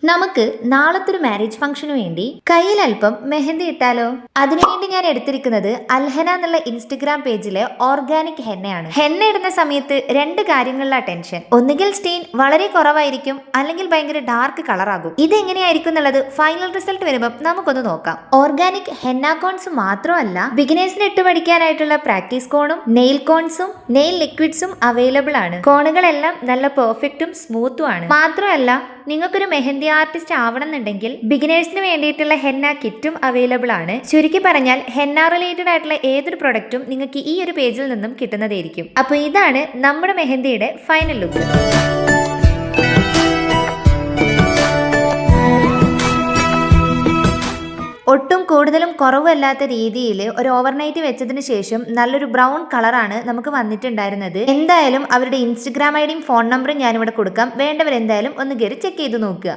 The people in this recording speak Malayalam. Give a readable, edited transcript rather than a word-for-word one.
നമുക്ക് നാളത്തെ ഒരു മാരേജ് ഫംഗ്ഷന് വേണ്ടി കയ്യിൽ അല്പം മെഹന്തി ഇട്ടാലോ? അതിനുവേണ്ടി ഞാൻ എടുത്തിരിക്കുന്നത് അൽഹന എന്നുള്ള ഇൻസ്റ്റഗ്രാം പേജിലെ ഓർഗാനിക് ഹെന്നയാണ്. ഹെന്ന ഇടുന്ന സമയത്ത് രണ്ട് കാര്യങ്ങളിലാണ് ടെൻഷൻ. ഒന്നുകിൽ സ്റ്റെയിൻ വളരെ കുറവായിരിക്കും, അല്ലെങ്കിൽ ഭയങ്കര ഡാർക്ക് കളറാകും. ഇതെങ്ങനെയായിരിക്കും എന്നുള്ളത് ഫൈനൽ റിസൾട്ട് വരുമ്പോൾ നമുക്കൊന്ന് നോക്കാം. ഓർഗാനിക് ഹെന്ന കോൺസ് മാത്രമല്ല, ബിഗിനേഴ്സിന് ഇട്ട് പഠിക്കാനായിട്ടുള്ള പ്രാക്ടീസ് കോണും നെയിൽ കോൺസും നെയിൽ ലിക്വിഡ്സും അവൈലബിൾ ആണ്. കോണുകളെല്ലാം നല്ല പെർഫെക്റ്റും സ്മൂത്തും ആണ്. മാത്രമല്ല, നിങ്ങൾക്കൊരു മെഹന്തി ആർട്ടിസ്റ്റ് ആവണമെന്നുണ്ടെങ്കിൽ ബിഗിനേഴ്സിന് വേണ്ടിയിട്ടുള്ള ഹെന്ന കിറ്റും അവൈലബിൾ ആണ്. ചുരുക്കി പറഞ്ഞാൽ ഹെന്ന റിലേറ്റഡ് ആയിട്ടുള്ള ഏതൊരു പ്രൊഡക്റ്റും നിങ്ങൾക്ക് ഈ ഒരു പേജിൽ നിന്നും കിട്ടുന്നതായിരിക്കും. അപ്പോൾ ഇതാണ് നമ്മുടെ മെഹന്തിയുടെ ഫൈനൽ ലുക്ക്. ഒട്ടും കൂടുതലും കുറവല്ലാത്ത രീതിയിൽ ഒരു ഓവർനൈറ്റ് വെച്ചതിന് ശേഷം നല്ലൊരു ബ്രൗൺ കളറാണ് നമുക്ക് വന്നിട്ടുണ്ടായിരുന്നത്. എന്തായാലും അവരുടെ ഇൻസ്റ്റഗ്രാം ഐഡിയും ഫോൺ നമ്പറും ഞാനിവിടെ കൊടുക്കാം. വേണ്ടവരെന്തായാലും ഒന്ന് കയറി ചെക്ക് ചെയ്ത് നോക്കുക.